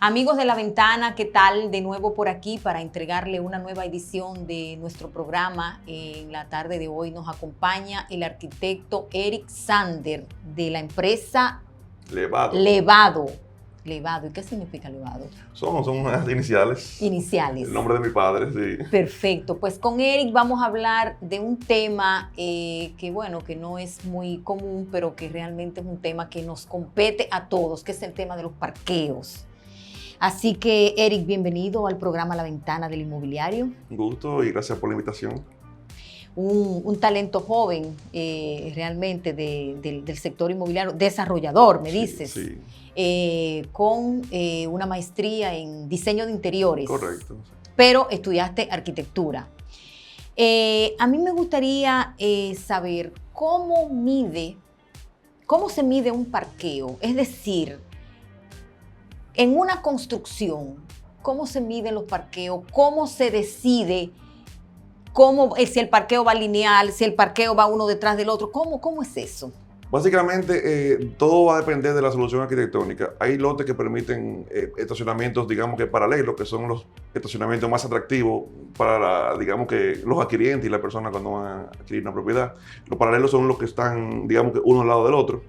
Amigos de La Ventana, ¿qué tal? De nuevo por aquí para entregarle una nueva edición de nuestro programa. En la tarde de hoy nos acompaña el arquitecto Eric Sander de la empresa Levado. Levado. ¿Y qué significa Levado? Son unas iniciales. Iniciales. El nombre de mi padre, sí. Perfecto. Pues con Eric vamos a hablar de un tema que no es muy común, pero que realmente es un tema que nos compete a todos, que es el tema de los parqueos. Así que, Eric, bienvenido al programa La Ventana del Inmobiliario. Un gusto y gracias por la invitación. Un talento joven realmente del sector inmobiliario, desarrollador, me dices, sí. Con una maestría en diseño de interiores. Correcto. Pero estudiaste arquitectura. A mí me gustaría saber cómo se mide un parqueo, es decir, en una construcción, ¿cómo se miden los parqueos? ¿Cómo se decide si el parqueo va lineal, si el parqueo va uno detrás del otro? ¿Cómo es eso? Básicamente, todo va a depender de la solución arquitectónica. Hay lotes que permiten estacionamientos, digamos que paralelos, que son los estacionamientos más atractivos para, digamos que los adquirientes y la persona cuando van a adquirir una propiedad. Los paralelos son los que están, digamos que uno al lado del otro.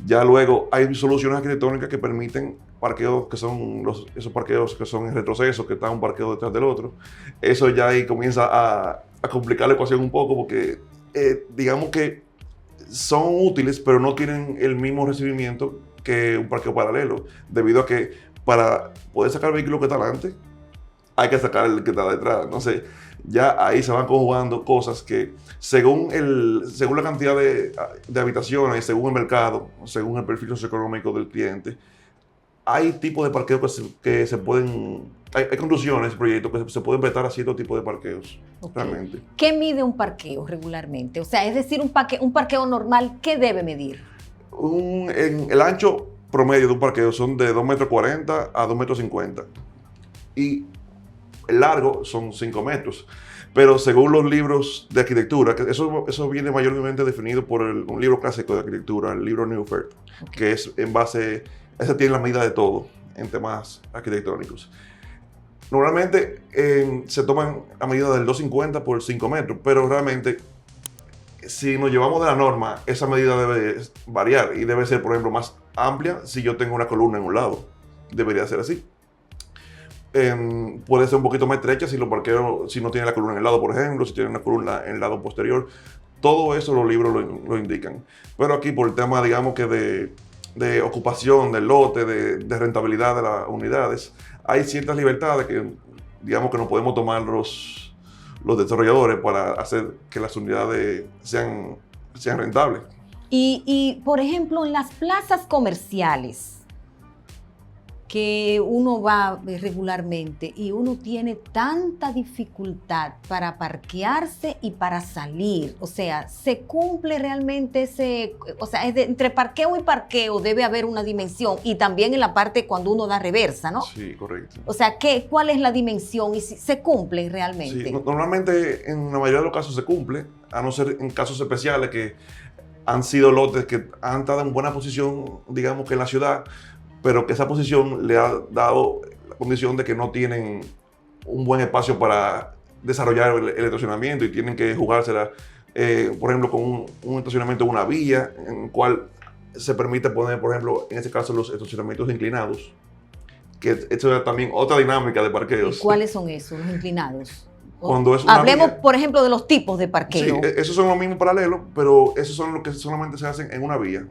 Ya luego hay soluciones arquitectónicas que permiten parqueos que son esos parqueos que son en retroceso, que está un parqueo detrás del otro. Eso ya ahí comienza a complicar la ecuación un poco porque digamos que son útiles, pero no tienen el mismo recibimiento que un parqueo paralelo, debido a que para poder sacar el vehículo que está adelante, hay que sacar el que está detrás. Entonces, ya ahí se van conjugando cosas que, según la cantidad de habitaciones, según el mercado, según el perfil socioeconómico del cliente, hay tipos de parqueos que se pueden... Hay construcciones, proyectos que se pueden prestar a cierto tipo de parqueos, realmente. ¿Qué mide un parqueo regularmente? O sea, es decir, un parqueo normal, ¿qué debe medir? El ancho promedio de un parqueo son de 2,40 metros a 2,50 metros. Y el largo son 5 metros. Pero según los libros de arquitectura, que eso viene mayormente definido por un libro clásico de arquitectura, el libro Neufert, que es en base... Ese tiene la medida de todo en temas arquitectónicos. Normalmente se toman a medida del 2,50 por 5 metros, pero realmente si nos llevamos de la norma, esa medida debe variar y debe ser, por ejemplo, más amplia si yo tengo una columna en un lado. Debería ser así. Puede ser un poquito más estrecha si no tiene la columna en el lado, por ejemplo, si tiene una columna en el lado posterior. Todo eso los libros lo indican. Pero aquí por el tema, digamos que de ocupación del lote, de rentabilidad de las unidades, hay ciertas libertades que, digamos que no podemos tomar los desarrolladores para hacer que las unidades sean rentables. Y, por ejemplo, en las plazas comerciales que uno va regularmente y uno tiene tanta dificultad para parquearse y para salir, o sea, ¿se cumple realmente entre parqueo y parqueo debe haber una dimensión y también en la parte cuando uno da reversa, ¿no? Sí, correcto. O sea, ¿cuál es la dimensión y si se cumple realmente? Sí, normalmente en la mayoría de los casos se cumple, a no ser en casos especiales que han sido lotes que han estado en buena posición, digamos que en la ciudad, pero que esa posición le ha dado la condición de que no tienen un buen espacio para desarrollar el estacionamiento y tienen que jugársela, por ejemplo, con un estacionamiento en una vía, en el cual se permite poner, por ejemplo, en este caso, los estacionamientos inclinados, que esto es también otra dinámica de parqueos. ¿Y cuáles son esos, los inclinados? Hablemos, por ejemplo, de los tipos de parqueo. Sí, esos son los mismos paralelos, pero esos son los que solamente se hacen en una vía.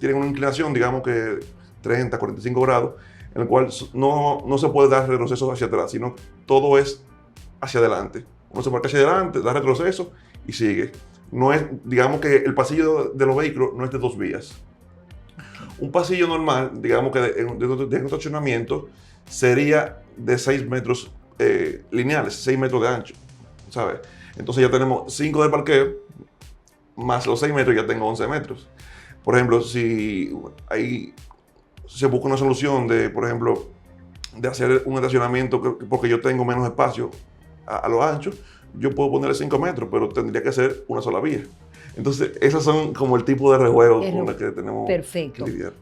Tienen una inclinación, digamos que 30, 45 grados, en el cual no se puede dar retroceso hacia atrás, sino todo es hacia adelante. Uno se parquea hacia adelante, da retroceso y sigue. No es, digamos que el pasillo de los vehículos no es de 2 vías. Un pasillo normal, digamos que de estacionamiento, sería de 6 metros lineales, 6 metros de ancho, ¿sabes? Entonces ya tenemos 5 de parqueo, más los 6 metros ya tengo 11 metros. Por ejemplo, si se busca una solución por ejemplo, de hacer un estacionamiento porque yo tengo menos espacio a lo ancho, yo puedo ponerle 5 metros, pero tendría que ser una sola vía. Entonces, esos son como el tipo de rejuegos con los que tenemos que lidiar.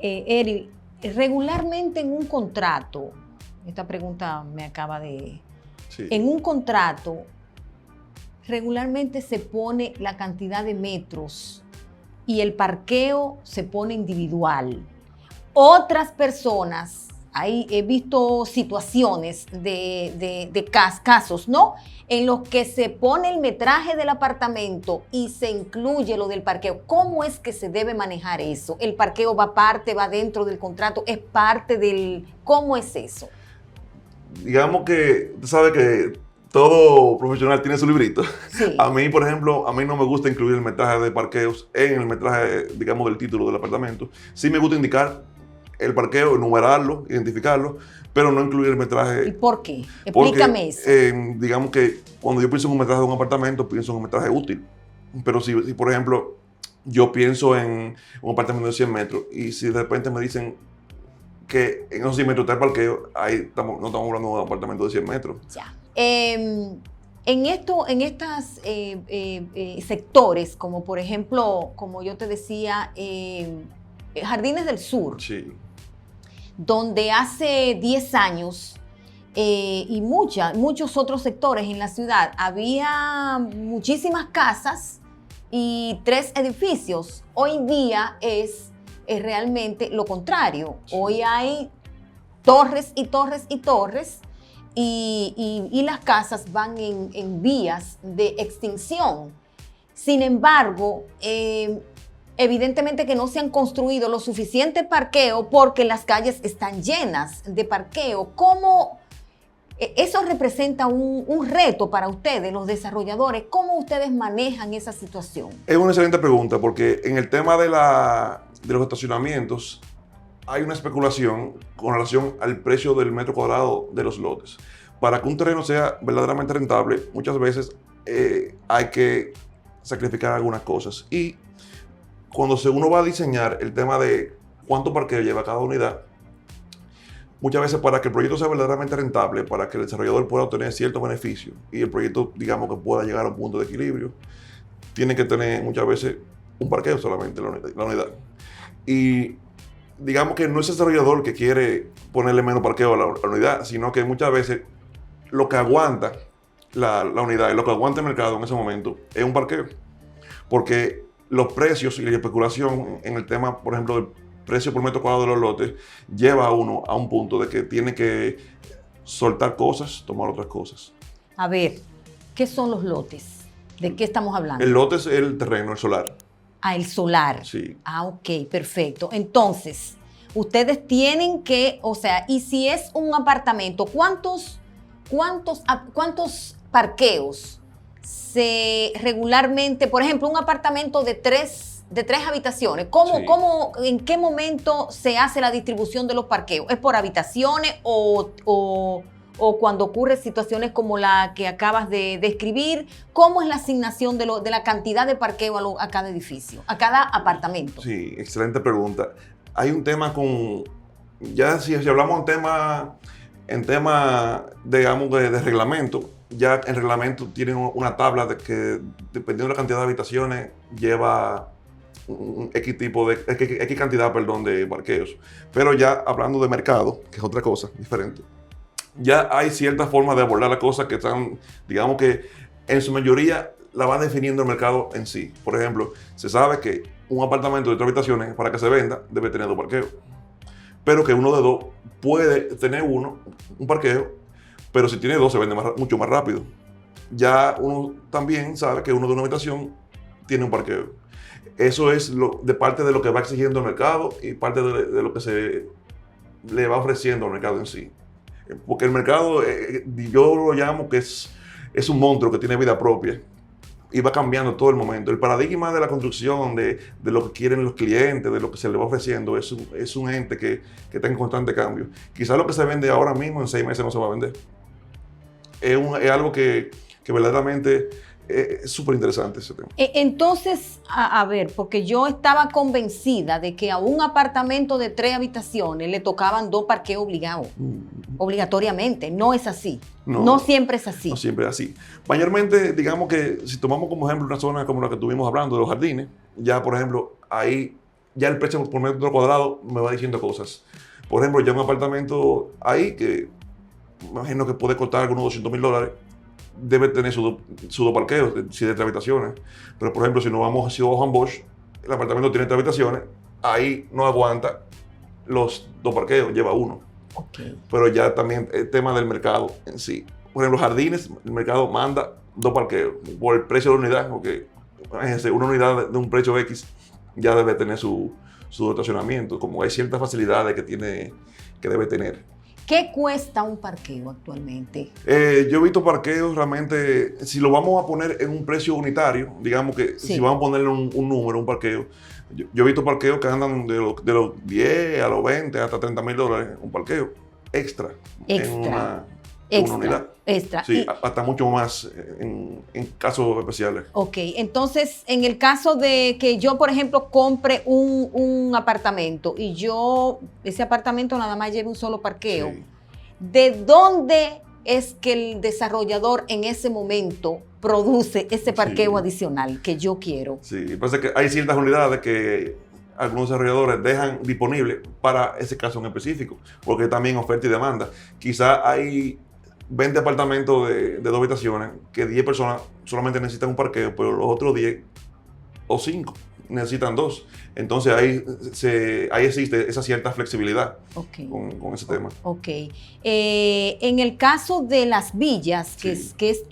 Eric, regularmente en un contrato, esta pregunta me acaba de... Sí. En un contrato, regularmente se pone la cantidad de metros y el parqueo se pone individual. Otras personas, ahí he visto situaciones de casos, ¿no? En los que se pone el metraje del apartamento y se incluye lo del parqueo. ¿Cómo es que se debe manejar eso? ¿El parqueo va aparte, va dentro del contrato? ¿Es parte del...? ¿Cómo es eso? Digamos que, tú sabes que todo profesional tiene su librito. Sí. A mí, por ejemplo, a mí no me gusta incluir el metraje de parqueos en el metraje, digamos, del título del apartamento. Sí me gusta indicar el parqueo, enumerarlo, identificarlo, pero no incluir el metraje. ¿Y por qué? Explícame porque, eso. digamos que cuando yo pienso en un metraje de un apartamento, pienso en un metraje útil. Pero si por ejemplo, yo pienso en un apartamento de 100 metros y si de repente me dicen que en esos 100 metros está el parqueo, ahí no estamos hablando de un apartamento de 100 metros. Ya. En estos sectores, como por ejemplo, como yo te decía, Jardines del Sur, Sí. donde hace 10 años y muchos otros sectores en la ciudad había muchísimas casas y 3 edificios. Hoy día es realmente lo contrario. Sí. Hoy hay torres y torres y torres y las casas van en vías de extinción. Sin embargo, evidentemente que no se han construido lo suficiente parqueo porque las calles están llenas de parqueo. ¿Cómo eso representa un reto para ustedes, los desarrolladores? ¿Cómo ustedes manejan esa situación? Es una excelente pregunta porque en el tema de los estacionamientos hay una especulación con relación al precio del metro cuadrado de los lotes. Para que un terreno sea verdaderamente rentable, muchas veces hay que sacrificar algunas cosas. Y cuando uno va a diseñar el tema de cuánto parqueo lleva cada unidad, muchas veces para que el proyecto sea verdaderamente rentable, para que el desarrollador pueda obtener ciertos beneficios y el proyecto, digamos, que pueda llegar a un punto de equilibrio, tiene que tener muchas veces un parqueo solamente la unidad. Y digamos que no es el desarrollador que quiere ponerle menos parqueo a la unidad, sino que muchas veces lo que aguanta la unidad y lo que aguanta el mercado en ese momento es un parqueo. Porque los precios y la especulación en el tema, por ejemplo, del precio por metro cuadrado de los lotes, lleva a uno a un punto de que tiene que soltar cosas, tomar otras cosas. A ver, ¿qué son los lotes? ¿De qué estamos hablando? El lote es el terreno, el solar. Ah, el solar. Sí. Ah, ok, perfecto. Entonces, ustedes tienen que, o sea, y si es un apartamento, ¿cuántos parqueos se regularmente, por ejemplo, un apartamento de tres habitaciones, Sí. ¿en qué momento se hace la distribución de los parqueos? ¿Es por habitaciones o cuando ocurren situaciones como la que acabas de describir? ¿Cómo es la asignación de la cantidad de parqueo a cada edificio, a cada apartamento? Sí, excelente pregunta. Hay un tema ya si hablamos en tema digamos, de reglamento, ya el reglamento tiene una tabla de que dependiendo de la cantidad de habitaciones lleva X cantidad, de parqueos. Pero ya hablando de mercado, que es otra cosa diferente, ya hay ciertas formas de abordar las cosas que están, digamos que en su mayoría la va definiendo el mercado en sí. Por ejemplo, se sabe que un apartamento de 3 habitaciones para que se venda debe tener 2 parqueos. Pero que uno de 2 puede tener un parqueo, pero si tiene 2 se vende mucho más rápido. Ya uno también sabe que uno de una habitación tiene un parqueo. Eso es de parte de lo que va exigiendo el mercado y parte de lo que se le va ofreciendo al mercado en sí. Porque el mercado, yo lo llamo que es un monstruo que tiene vida propia y va cambiando todo el momento. El paradigma de la construcción, de lo que quieren los clientes, de lo que se le va ofreciendo, es un ente que está en constante cambio. Quizás lo que se vende ahora mismo en 6 meses no se va a vender. Es algo que verdaderamente es súper interesante ese tema. Entonces, a ver, porque yo estaba convencida de que a un apartamento de 3 habitaciones le tocaban 2 parqueos obligados, obligatoriamente. No es así. No siempre es así. No siempre es así. Mayormente, digamos que si tomamos como ejemplo una zona como la que estuvimos hablando, de los jardines, ya por ejemplo, ahí ya el precio por metro cuadrado me va diciendo cosas. Por ejemplo, ya un apartamento ahí que me imagino que puede costar algunos $200,000, debe tener sus dos parqueos, si de 3 habitaciones. Pero, por ejemplo, si nos vamos hacia Juan Bosch, el apartamento tiene 3 habitaciones, ahí no aguanta los 2 parqueos, lleva uno. Okay. Pero ya también el tema del mercado en sí. Por ejemplo, jardines, el mercado manda 2 parqueos por el precio de la unidad, porque imagínense, una unidad de un precio X ya debe tener su estacionamiento, como hay ciertas facilidades que debe tener. ¿Qué cuesta un parqueo actualmente? Yo he visto parqueos realmente, si lo vamos a poner en un precio unitario, digamos que Sí. si vamos a ponerle un número, un parqueo, yo he visto parqueos que andan de los 10 a los 20 hasta $30,000, un parqueo extra. En una unidad. Extra. Sí, hasta mucho más en casos especiales. Ok, entonces en el caso de que yo, por ejemplo, compre un apartamento y ese apartamento nada más lleve un solo parqueo, Sí. ¿de dónde es que el desarrollador en ese momento produce ese parqueo Sí. adicional que yo quiero? Sí, pasa que hay ciertas unidades que algunos desarrolladores dejan disponibles para ese caso en específico, porque también oferta y demanda. Quizá hay 20 apartamentos de 2 habitaciones que 10 personas solamente necesitan un parqueo, pero los otros 10 o 5 necesitan 2. Entonces ahí existe esa cierta flexibilidad Ok. con ese tema. Ok. En el caso de las villas, Sí. que es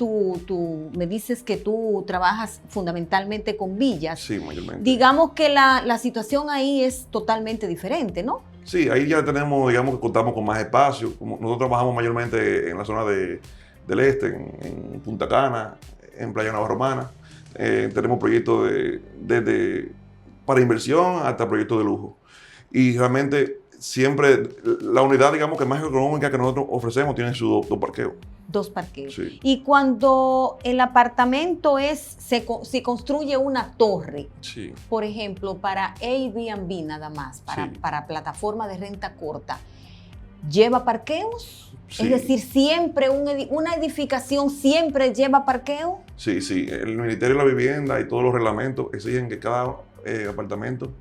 me dices que tú trabajas fundamentalmente con villas. Sí, mayormente. Digamos que la situación ahí es totalmente diferente, ¿no? Sí, ahí ya tenemos, digamos que contamos con más espacio. Como nosotros trabajamos mayormente en la zona del este, en Punta Cana, en Playa Nueva Romana. Tenemos proyectos desde para inversión hasta proyectos de lujo. Y realmente siempre la unidad, digamos que más económica que nosotros ofrecemos tiene sus dos parqueos. 2 parqueos. Sí. Y cuando el apartamento se construye una torre, Sí. por ejemplo, para Airbnb nada más, Sí. para plataforma de renta corta, ¿lleva parqueos? Sí. Es decir, siempre una edificación siempre lleva parqueo. Sí, sí. El Ministerio de la Vivienda y todos los reglamentos exigen que cada apartamento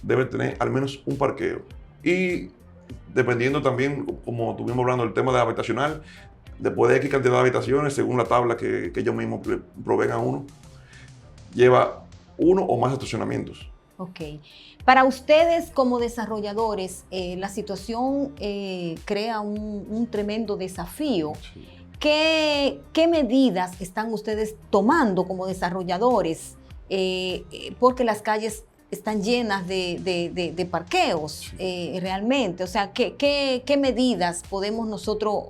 debe tener al menos un parqueo. Y dependiendo también, como estuvimos hablando del tema de habitacional, después de X cantidad de habitaciones, según la tabla que ellos mismos proveen a uno, lleva uno o más estacionamientos. Ok. Para ustedes como desarrolladores, la situación crea un tremendo desafío. Sí. ¿Qué medidas están ustedes tomando como desarrolladores? Porque las calles están llenas de parqueos, Sí. realmente. O sea, ¿qué medidas podemos nosotros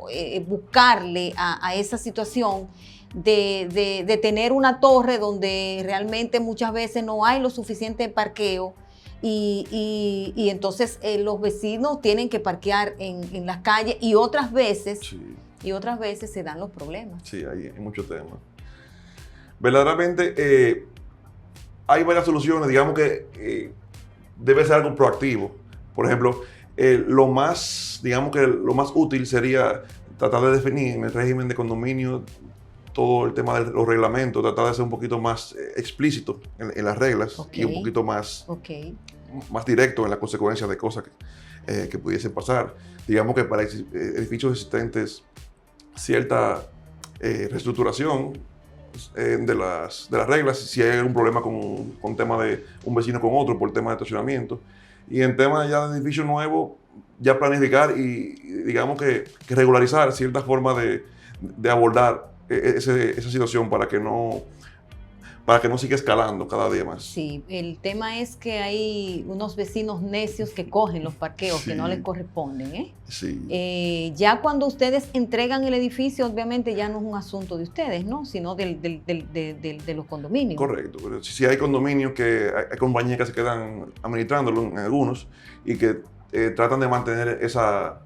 buscarle a esa situación de tener una torre donde realmente muchas veces no hay lo suficiente parqueo y entonces los vecinos tienen que parquear en las calles y otras veces se dan los problemas? Sí, hay muchos temas. Verdaderamente hay varias soluciones, digamos que debe ser algo proactivo. Por ejemplo, digamos que lo más útil sería tratar de definir en el régimen de condominio todo el tema de los reglamentos, tratar de ser un poquito más explícito en las reglas. Ok. Y un poquito más directo en las consecuencias de cosas que pudiesen pasar. Digamos que para edificios existentes, cierta reestructuración de las reglas, si hay algún problema con tema de un vecino con otro por tema de estacionamiento. Y en tema ya de edificio nuevo, ya planificar y digamos que regularizar cierta forma de abordar esa situación para que no siga escalando cada día más. Sí, el tema es que hay unos vecinos necios que cogen los parqueos que no les corresponden, ¿eh? Sí. Ya cuando ustedes entregan el edificio, obviamente ya no es un asunto de ustedes, ¿no? Sino de los condominios. Correcto. Pero si hay condominios que hay compañías que se quedan administrándolo en algunos y que tratan de mantener esa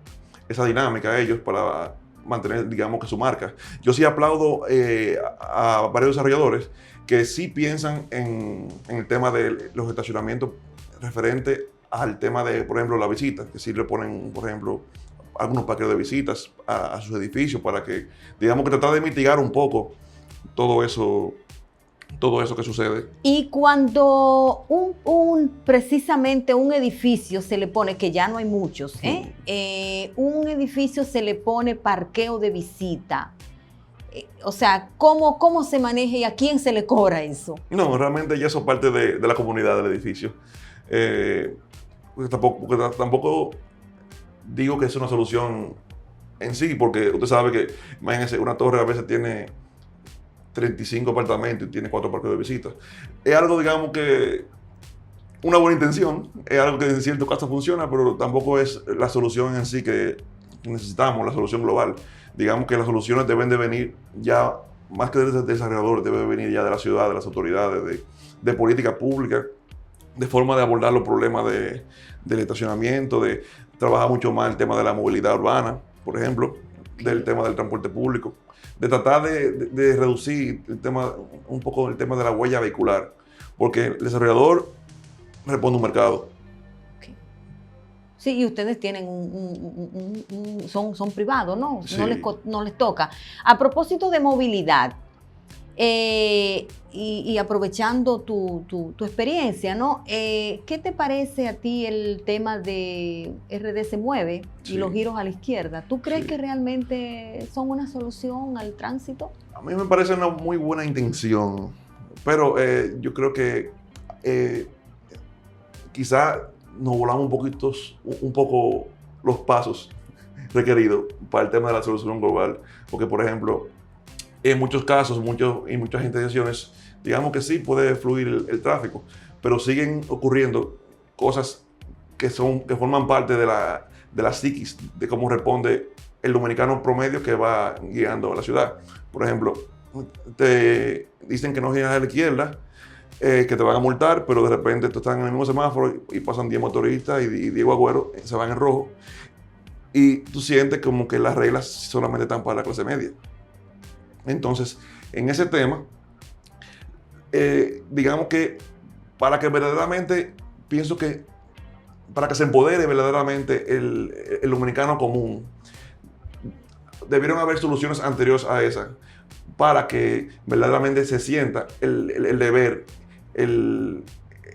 dinámica ellos para mantener, digamos, que su marca. Yo sí aplaudo a varios desarrolladores que sí piensan en el tema de los estacionamientos referente al tema de, por ejemplo, la visita, que sí le ponen, por ejemplo, algunos parqueos de visitas a sus edificios para que, digamos, que tratar de mitigar un poco todo eso todo eso que sucede. Y cuando precisamente un edificio se le pone, que ya no hay muchos, un edificio se le pone parqueo de visita, o sea, ¿cómo se maneja y a quién se le cobra eso? No, realmente ya eso parte de la comunidad del edificio. Porque tampoco digo que es una solución en sí, porque usted sabe que, imagínense, una torre a veces tiene 35 apartamentos y tiene 4 parques de visitas. Es algo, digamos, que una buena intención, es algo que en cierto caso funciona, pero tampoco es la solución en sí que necesitamos, la solución global. Digamos que las soluciones deben de venir ya, más que del desarrollador, debe venir ya de la ciudad, de las autoridades, de política pública, de forma de abordar los problemas del estacionamiento, de trabajar mucho más el tema de la movilidad urbana, por ejemplo, del tema del transporte público, de tratar de reducir un poco el tema de la huella vehicular, porque el desarrollador responde a un mercado. Okay. Sí, y ustedes tienen son privados, ¿no? Sí. No les toca. A propósito de movilidad, y aprovechando tu experiencia, ¿no? ¿Qué te parece a ti el tema de RD se mueve y los giros a la izquierda? ¿Tú crees que realmente son una solución al tránsito? A mí me parece una muy buena intención, pero yo creo que quizá nos volamos un poco los pasos requeridos para el tema de la solución global, porque por ejemplo, en muchos casos y muchas integraciones, digamos que sí puede fluir el tráfico, pero siguen ocurriendo cosas que forman parte de la psiquis, de cómo responde el dominicano promedio que va guiando a la ciudad. Por ejemplo, te dicen que no giras a la izquierda, que te van a multar, pero de repente tú estás en el mismo semáforo y pasan 10 motoristas y Diego Agüero se van en rojo, y tú sientes como que las reglas solamente están para la clase media. Entonces, en ese tema, digamos que para que verdaderamente, pienso que para que se empodere verdaderamente el dominicano común, debieron haber soluciones anteriores a esa, para que verdaderamente se sienta el deber,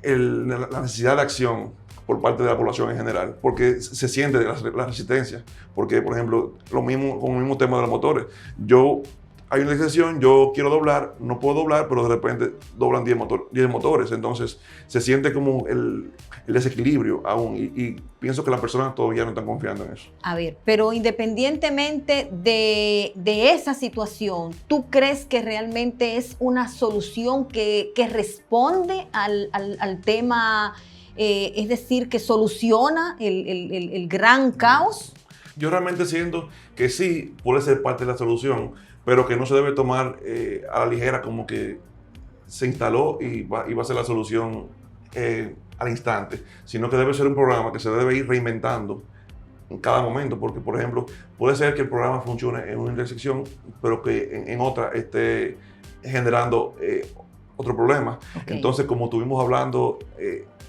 la necesidad de acción por parte de la población en general, porque se siente la resistencia. Porque, por ejemplo, con el mismo tema de los motores, hay una excepción, yo quiero doblar, no puedo doblar, pero de repente doblan 10 motores. Entonces se siente como el desequilibrio aún, y pienso que las personas todavía no están confiando en eso. A ver, pero independientemente de esa situación, ¿tú crees que realmente es una solución que responde al tema, es decir, que soluciona el gran caos? Yo realmente siento que sí puede ser parte de la solución, pero que no se debe tomar a la ligera como que se instaló y va a ser la solución al instante, sino que debe ser un programa que se debe ir reinventando en cada momento, porque, por ejemplo, puede ser que el programa funcione en una intersección, pero que en otra esté generando otro problema. Okay. Entonces, como estuvimos hablando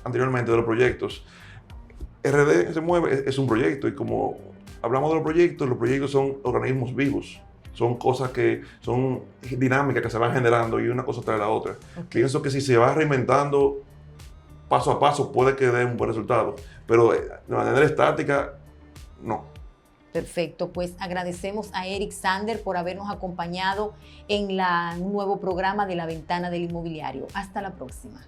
anteriormente de los proyectos, RD se mueve, es un proyecto, y como hablamos de los proyectos son organismos vivos. Son cosas que son dinámicas que se van generando y una cosa trae la otra. Okay. Pienso que si se va reinventando paso a paso puede que dé un buen resultado, pero de manera estática, no. Perfecto, pues agradecemos a Eric Sander por habernos acompañado en un nuevo programa de La Ventana del Inmobiliario. Hasta la próxima.